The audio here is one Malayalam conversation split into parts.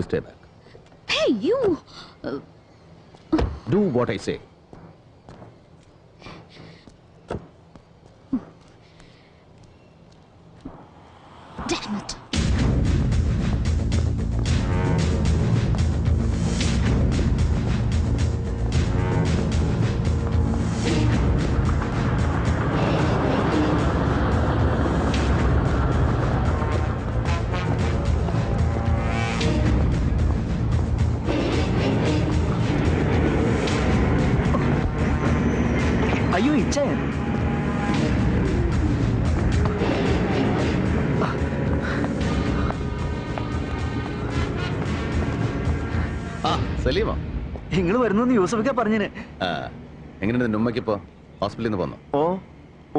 stay back. Hey, you! Do what I say. Damn it! അയ്യോ ഇച്ഛൻ സലീമോ നിങ്ങൾ വരുന്നു യൂസഫൊക്കെ പറഞ്ഞിന്. എങ്ങനെയുണ്ട് നിന്റെ ഉമ്മക്കിപ്പോ ഹോസ്പിറ്റലിൽ നിന്ന് പോന്നു? ഓ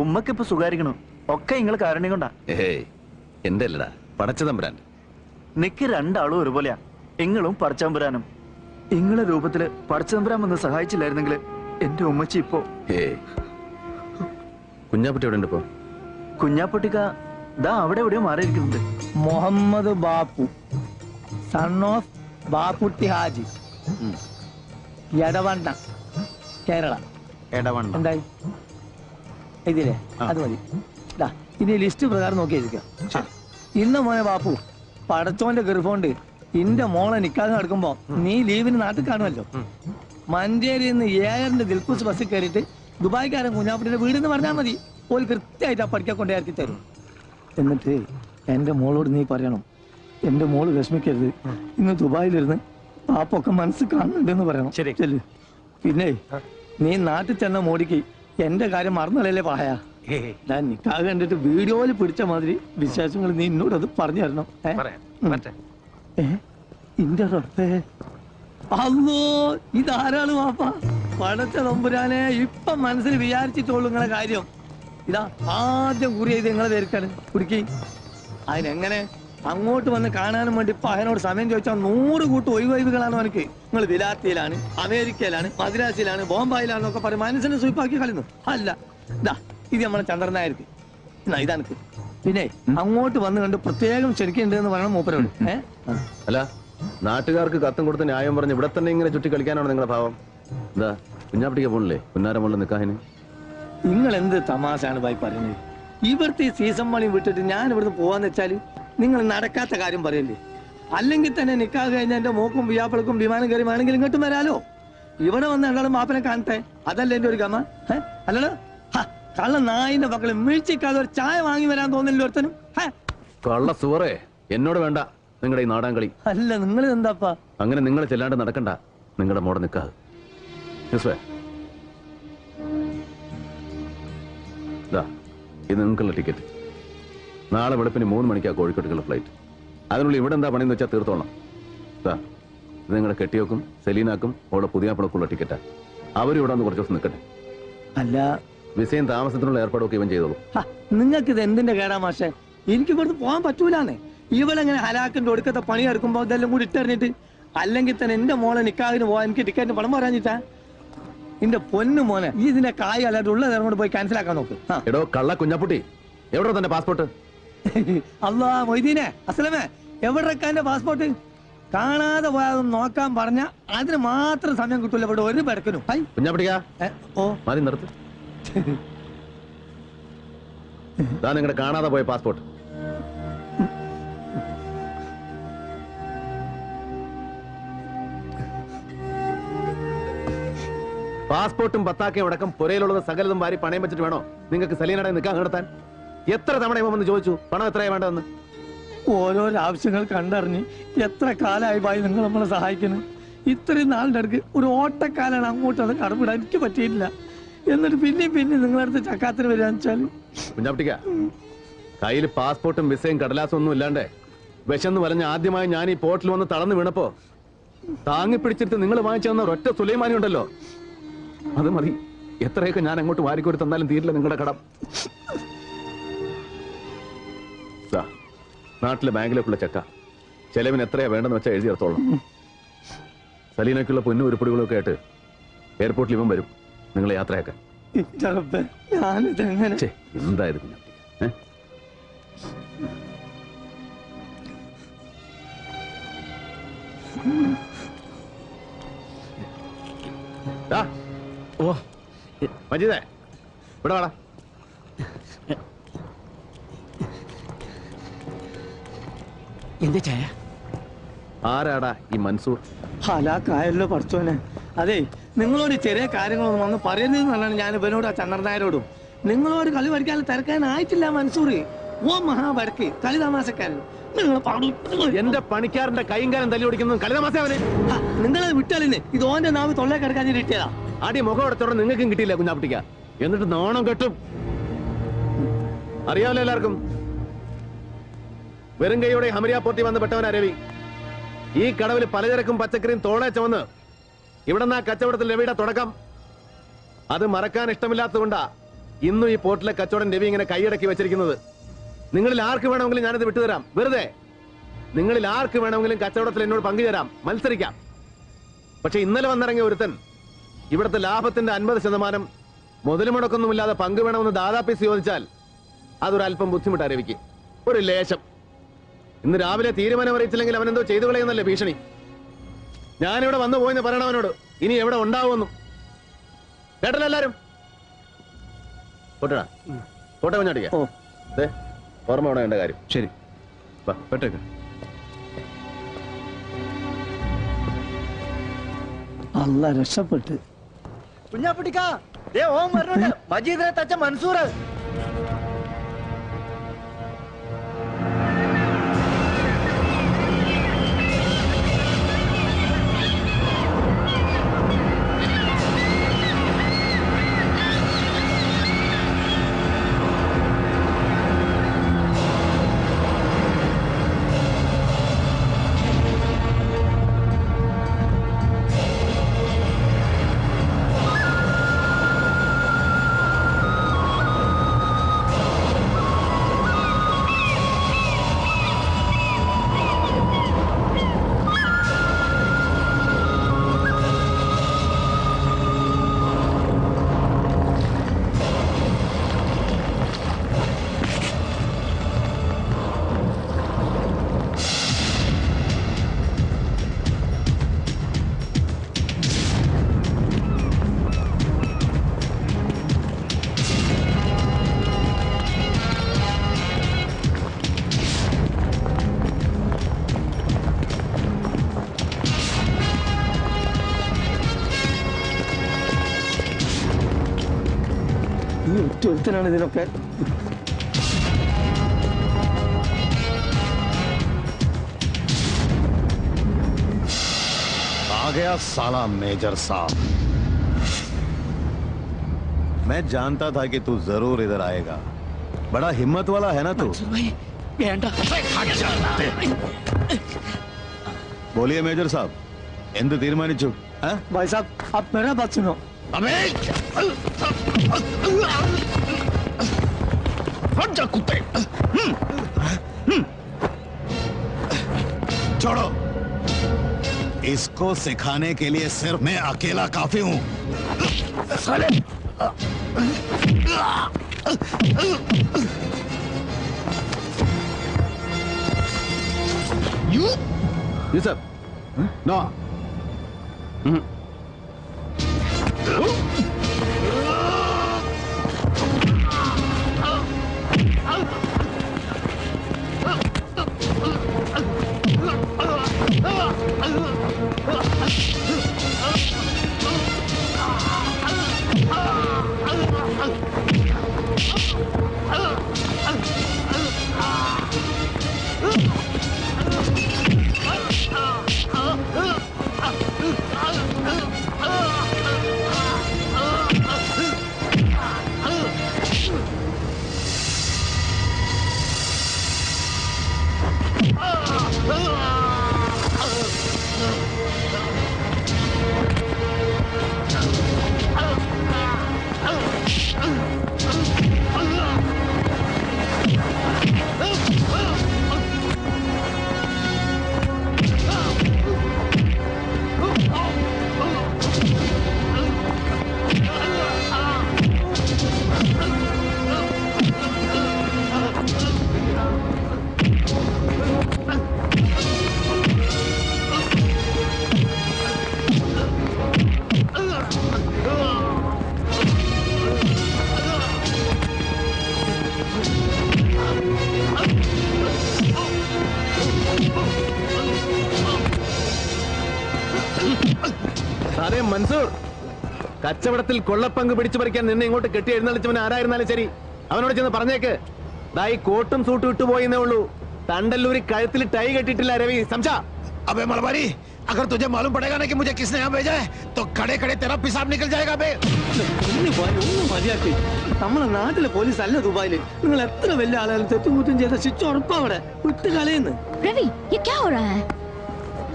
ഉമ്മക്കിപ്പോ സുഖാരിക്കണു. ഒക്കെ നിങ്ങൾ കാരണം കൊണ്ടാ. ഏയ് എന്റെ അല്ലടാ, പടച്ചതമ്പുരാൻ. നിക്ക് രണ്ടാളും ഒരുപോലെയാ. എങ്ങളും പടച്ചതമ്പുരാനും. ഇങ്ങളെ രൂപത്തില് പടച്ചതമ്പുരാൻ വന്ന് സഹായിച്ചില്ലായിരുന്നെങ്കിൽ എന്റെ ഉമ്മച്ചി ഇപ്പോ. ഏയ് കുഞ്ഞാപ്പുട്ടി എവിടെ ഉണ്ട് ഇപ്പോ? കുഞ്ഞാപ്പൊട്ടിക്ക ദാ അവിടെ എവിടെയോ മാറിയിരിക്കുന്നുണ്ട്. Muhammad Bappu, son of Bapputty Haji, Edavanna, Kerala. എന്തായി ഇതില്ലേ? അത് മതി. ഇനി ലിസ്റ്റ് പ്രകാരം നോക്കി എഴുതിക്കാം. ഇന്ന് മോനെ ബാപ്പു, പടച്ചോന്റെ ഗർഭമുണ്ട് ഇന്റെ മോളെ നിക്കാതെ നടക്കുമ്പോ നീ ലീവിന് നാട്ടിൽ കാണുമല്ലോ. മഞ്ചേരിയിൽ നിന്ന് ഏഴറിന്റെ ദിൽക്കുസ് ബസ്സിൽ കയറിയിട്ട് ദുബായ്ക്കാരൻ കുഞ്ഞാപ്പുട്ടിയുടെ വീടെന്ന് പറഞ്ഞാൽ മതി. ഓല് കൃത്യമായിട്ട് ആ പഠിക്കാൻ കൊണ്ടേ ഇറക്കി തരും. എന്നിട്ട് എന്റെ മോളോട് നീ പറയണം, എന്റെ മോള് വിഷമിക്കരുത്, ഇന്ന് ദുബായിലിരുന്ന് പാപ്പൊക്കെ മനസ്സ് കാണുന്നുണ്ടെന്ന് പറയണം. ശരി. പിന്നെ നീ നാട്ടിൽ ചെന്ന മോടിക്ക് എന്റെ കാര്യം മറന്നല്ലേ പായ. ഞാൻ നിക്കാഹ് കണ്ടിട്ട് വീഡിയോയിൽ പിടിച്ച മാതിരി വിശേഷങ്ങൾ നീ എന്നോടത് പറഞ്ഞു തരണം. ഇന്റെ റബ്ബേ, അല്ലോ ഇതാരാള് വാപ്പ? പടച്ച തമ്പുരാനെ, ഇപ്പൊ മനസ്സിൽ വിചാരിച്ചിട്ടുള്ളൂ നിങ്ങളെ കാര്യം. ഇതാ ആദ്യം കുറി ചെയ്ത് നിങ്ങളെ പേർക്കാണ് കുടിക്കി. അതിനെങ്ങനെ അങ്ങോട്ട് വന്ന് കാണാനും വേണ്ടി ഇപ്പൊ അതിനോട് സമയം ചോദിച്ചാൽ 100 കൂട്ട് ഒഴിവൊഴിവുകളാണ് എനിക്ക്. നിങ്ങൾ വിലാത്തിയിലാണ്, അമേരിക്കയിലാണ്, മദ്രാസിലാണ്, ബോംബായിലാണെന്നൊക്കെ പറയും. മനസ്സിനെ സൂപ്പാക്കി കളയുന്നു. അല്ല ഇതാ ഇത് നമ്മളെ ചന്ദ്രനായിരിക്കും. ഇതാനക്ക് പിന്നെ അങ്ങോട്ട് വന്ന് കണ്ട് പ്രത്യേകം ക്ഷണിക്കുന്നുണ്ട് എന്ന് പറയണം മൂപ്പരോട്. അല്ല, നാട്ടുകാർക്ക് കത്തും കൊടുത്ത് ന്യായം പറഞ്ഞ് ഇവിടെ തന്നെ ഇങ്ങനെ ചുറ്റി കളിക്കാനാണ് നിങ്ങളുടെ ഭാവം? എന്താ കുഞ്ഞാപ്പിട്ടിക്ക് പോണില്ലേ കുഞ്ഞാരം മുള്ള നിക്കാഹിന്? നിങ്ങൾ എന്ത് തമാശാണ് ഭായി പറയുന്നത്? ഇവിടുത്തെ ഈ സീസൺ മണി വിട്ടിട്ട് ഞാൻ ഇവിടുന്ന് പോവാന്ന് വെച്ചാല് നിങ്ങൾ നടക്കാത്ത കാര്യം പറയല്ലേ? അല്ലെങ്കിൽ തന്നെ നിക്കാഹ് കഴിഞ്ഞ എന്റെ മോക്കും വിയാപ്പിളക്കും വിമാനം കയറി വേണമെങ്കിൽ ഇങ്ങോട്ടും വരാലോ. ഇവിടെ വന്ന് എല്ലാവരും മാപ്പനെ കാണട്ടെ, അതല്ലേ എന്റെ ഒരു ഗമ? അല്ലല്ലോ കള്ള നായിന്റെ മക്കളെ മിഴിച്ചിക്കാതെ ഒരു ചായ വാങ്ങി വരാൻ തോന്നില്ല ഒരുത്തനും. കള്ള സുവറേ, എന്നോട് വേണ്ട നിങ്ങളുടെ ഈ നാടാൻ കളി. അല്ല നിങ്ങൾ എന്താപ്പാ അങ്ങനെ നിങ്ങൾ ചെല്ലാണ്ട് നടക്കണ്ട നിങ്ങളുടെ മോടെ നിക്കാഹ്. ഇത് നിങ്ങൾക്കുള്ള ടിക്കറ്റ്. നാളെ വെളുപ്പിന് 3 മണിക്കാ കോഴിക്കോട്ടേക്കുള്ള ഫ്ലൈറ്റ്. അതിനുള്ളിൽ ഇവിടെ എന്താ പണിയെന്ന് വെച്ചാൽ തീർത്തോണം. ഇത് നിങ്ങളുടെ കെട്ടിയോക്കും സെലീനാക്കും അവളുടെ പുതിയ പണക്കുള്ള ടിക്കറ്റാ. അവരും ഇവിടെ വന്ന് കുറച്ച് ദിവസം നിൽക്കട്ടെ. അല്ല വിസയും താമസത്തിനുള്ള ഏർപ്പാടൊക്കെ ഇവൻ ചെയ്തോളൂ. നിങ്ങൾക്ക് ഇത് എന്തിന്റെ കേടാ മാഷെ? എനിക്ക് ഇവിടുന്ന് പോകാൻ പറ്റൂലാന്നേ. ഇവളെങ്ങനെ ഹലാക്കിന്റെ ഒടുക്കത്തെ പണി എടുക്കുമ്പോ ഇതെല്ലാം കൂടി ഇട്ടെറിഞ്ഞിട്ട്. അല്ലെങ്കിൽ തന്നെ എന്റെ മോളെ നിക്കാഹിന് പോവാൻ എനിക്ക് ടിക്കറ്റിന് പണം പറയാഞ്ഞിട്ടാ. എന്റെ പൊന്നു മോനെ, ഈ ഇതിന്റെ കായ് അല്ലാതെ ഉള്ളത് കൊണ്ട് പോയി ക്യാൻസൽ ആക്കാൻ നോക്ക്. എടോ കള്ള കുഞ്ഞാപ്പുട്ടി, എവിടെ തന്നെ പാസ്പോർട്ട്? അല്ലാ മൊയ്തീനെ, അസ്ലമേ, എവിടെക്കാന്റെ പാസ്പോർട്ട്? കാണാതെ പോയാതൊന്നും നോക്കാൻ പറഞ്ഞ അതിന് മാത്രം സമയം കിട്ടൂല ഇവിടെ ഒരു പെടക്കനും. കുഞ്ഞാപ്പുട്ടിക്കാ, ഓ മതി നിർത്ത്. നിങ്ങളുടെ കാണാതെ പോയ പാസ്പോർട്ട്. പാസ്പോർട്ടും പത്താക്കയും അടക്കം പുരയിലുള്ളത് സകലതും വാരി പണയം വെച്ചിട്ട് വേണോ നിങ്ങൾക്ക് സലീനയുടെ നിൽക്കാൻ നടത്താൻ? എത്ര തവണ ഇവ വന്ന് ചോദിച്ചു പണം എത്രയാ വേണ്ടതെന്ന്? ഓരോരോ ആവശ്യങ്ങൾ കണ്ടറിഞ്ഞ് എത്ര കാലമായി ഭായി നിങ്ങൾ നമ്മളെ സഹായിക്കുന്നു. ഇത്രയും നാളിന്റെ അടുക്ക് ഒരു ഓട്ടക്കാലാണ് അങ്ങോട്ട് അത് കടമിടാൻ എനിക്ക് പറ്റിയിട്ടില്ല. എന്നിട്ട് പിന്നെ നിങ്ങളടുത്ത് ചക്കാത്തിന് വരികയെന്ന് വെച്ചാല് കുഞ്ഞാപ്പിട്ടിക്ക, കയ്യിൽ പാസ്പോർട്ടും വിസയും കടലാസും ഒന്നും ഇല്ലാണ്ടേ വിശന്ന് വലഞ്ഞ ആദ്യമായി ഞാൻ ഈ പോർട്ടിൽ വന്ന് തളർന്നു വീണപ്പോ താങ്ങി പിടിച്ചിട്ട് നിങ്ങൾ വാങ്ങിച്ചു തന്ന ഒരൊറ്റ സുലൈമാനി ഉണ്ടല്ലോ, അത് മതി. എത്രയൊക്കെ ഞാൻ അങ്ങോട്ട് വാരിക്കോരി തന്നാലും തീരില്ല നിങ്ങളുടെ കടം. നാട്ടിലെ ബാങ്കിലേക്കുള്ള ചെക്ക ചെലവിന് എത്രയാ വേണ്ടെന്ന് വെച്ചാൽ എഴുതി എടുത്തോളാം. സലീനയ്ക്കുള്ള പൊന്നും ഉരുപ്പടികളൊക്കെ ആയിട്ട് എയർപോർട്ടിൽ ഇവൻ വരും നിങ്ങളെ യാത്രയാക്കാൻ. എന്തായിരുന്നു ഓ മജീദേ ഇവിടെ വാടാ. എന്താ ചായ? ആരാടാ ഈ മൻസൂർ? ഹലാക്കായല്ലോ പഠിച്ചോനെ. അതെ, നിങ്ങളോട് ചെറിയ കാര്യങ്ങളൊന്നും വന്ന് പറയരുതെന്നാണ് ഞാൻ ഇവനോട് ആ ചന്ദ്രനായരോടും. നിങ്ങളോട് കളി പഠിക്കാൻ തിരക്കാനായിട്ടില്ല മൻസൂർ. ഓ മഹാബരക്ക് കളി തമാശക്കാരൻ. എന്റെ പണിക്കാരന്റെ കൈയും കാലം തല്ലി ഓടിക്കുന്നത് കളി തമാശ അവന്. നിങ്ങളെ വിട്ടാലിന് ഇത് ഓന്റെ നാവ് തൊള്ളേ കിടക്കാൻ കിട്ടിയതാ. ആടി മുഖം അടച്ചോടെ നിങ്ങൾക്കും കിട്ടിയില്ല കുഞ്ഞാപ്പിട്ടിക്ക. എന്നിട്ട് നാണം കെട്ടും. അറിയാമല്ലോ എല്ലാവർക്കും. വെറും കൈയോടെ ഹമരിയാപ്പോർട്ടി വന്ന് പെട്ടവനാ രവി. ഈ കടവിൽ പലചരക്കും പച്ചക്കറിയും തോളെ ചുമന്ന് ഇവിടെ നിന്ന് ആ കച്ചവടത്തിൽ രവിയുടെ തുടക്കം. അത് മറക്കാൻ ഇഷ്ടമില്ലാത്തതുകൊണ്ടാ ഇന്നും ഈ പോർട്ടിലെ കച്ചവടം രവി ഇങ്ങനെ കൈയടക്കി വെച്ചിരിക്കുന്നത്. നിങ്ങളിൽ ആർക്ക് വേണമെങ്കിലും ഞാനത് വിട്ടുതരാം. വെറുതെ നിങ്ങളിൽ ആർക്ക് വേണമെങ്കിലും കച്ചവടത്തിൽ എന്നോട് പങ്കുചേരാം, മത്സരിക്കാം. പക്ഷെ ഇന്നലെ വന്നിറങ്ങിയ ഒരുത്തൻ ഇവിടുത്തെ ലാഭത്തിന്റെ 50% മുതൽ മുടക്കൊന്നുമില്ലാതെ പങ്ക് വേണമെന്ന് ദാദാപ്പീസ് ചോദിച്ചാൽ അതൊരല്പം ബുദ്ധിമുട്ടാ രവിക്ക്. ഒരു ലേശം. ഇന്ന് രാവിലെ തീരുമാനം അറിയിച്ചില്ലെങ്കിൽ അവനെന്തോ ചെയ്തു കളയുന്നല്ലേ ഭീഷണി. ഞാനിവിടെ വന്നു പോയെന്ന് പറയണവനോട് ഇനി എവിടെ ഉണ്ടാവുമെന്നും. കേട്ടല്ലോ എല്ലാരും? പോട്ടടാ, പോട്ടെ കുഞ്ഞാട്ടിക്ക. ഓർമ്മ വേണം എന്റെ കാര്യം. ശരി, പെട്ടേക്ക്. അല്ല രക്ഷപ്പെട്ട്. കുഞ്ഞാപ്പിട്ടിക്കാ ഓം പറഞ്ഞോണ്ട് മജീദിനെ തച്ച മൻസൂർ. ഒരുത്തനാണ് ഇതിനൊക്കെ. आ गया साला मेजर साहब। मैं जानता था कि तू जरूर इधर आएगा। बड़ा हिम्मत वाला है ना तू? बोलिए मेजर साहब, എന്ത് തീരുമാനിച്ചു? भाई साहब आप मेरा बात सुनो. हट जा कुत्ते! छोड़ो। इसको सिखाने के लिए सिर्फ मैं अकेला काफी हूं। साले! यूसुफ, नो. അതെ മൻസൂർ, കച്ചവടത്തിൽ കൊള്ളപ്പങ്ക് പിടിച്ചു പറിക്കാൻ നിന്നെ ഇങ്ങോട്ട് കെട്ടി എഴുന്നള്ളിച്ചവൻ ആരായിരുന്നാലും ശരി, അവനോട് ചെന്ന് പറഞ്ഞേക്ക്, ദാ ഈ കോട്ടും സൂട്ടും ഇട്ടു പോയെന്നേ ഉള്ളൂ, തണ്ടല്ലൂരി കഴുത്തിൽ ടൈ കെട്ടിട്ടില്ല രവി, സംസാ. अबे मलबारी, अगर तुझे मालूम पड़ेगा ना कि मुझे किसने यहाँ भेजा है तो खड़े खड़े तेरा पेशाब निकल जाएगा बे। ഒന്നും മതിയാക്കി. നമ്മളെ നാട്ടിലെ പോലീസ് അല്ല ദുബായില്. നിങ്ങൾ എത്ര വലിയ ആളുകൾ തെറ്റുകുറ്റം ചെയ്ത ശിക്ഷ ഉറപ്പാ അവിടെ വിട്ട് കളയുന്നു. रवि ये क्या हो रहा है?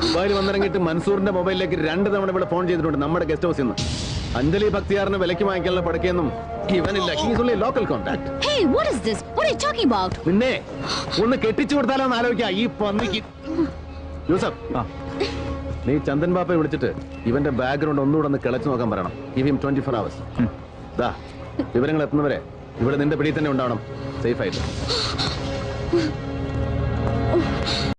ദുബായിൽ വന്നിറങ്ങിയിട്ട് മൻസൂറിന്റെ മൊബൈലിലേക്ക് 2 തവണ ഇവിടെ ഫോൺ ചെയ്തിട്ടുണ്ട് നമ്മുടെ ഗസ്റ്റ് ഹൗസിൽ നിന്ന്. അഞ്ജലി ഭക്തിയാറിന് വിലക്ക് വാങ്ങിക്കാനുള്ള പടക്കൊന്നും ഇവനില്ല. He's only local contact. Hey, what is this? What are you talking about? നിന്നെ ഒന്ന് കെട്ടിച്ചു കൊടുത്താലോ എന്ന് ആലോചിക്കാം ഈ പന്നിക്ക്. യൂസഫ്, നീ ചന്ദൻ ബാപ്പയെ വിളിച്ചിട്ട് ഇവന്റെ ബാക്ക്ഗ്രൗണ്ട് ഒന്നുകൂടെ ഒന്ന് കിളച്ചു നോക്കാൻ പറയണം. Give him 24 hours. ദാ വിവരങ്ങൾ എത്തുന്നവരെ ഇവിടെ നിന്റെ പിടിയിൽ തന്നെ ഉണ്ടാവണം, സേഫ് ആയിട്ട്.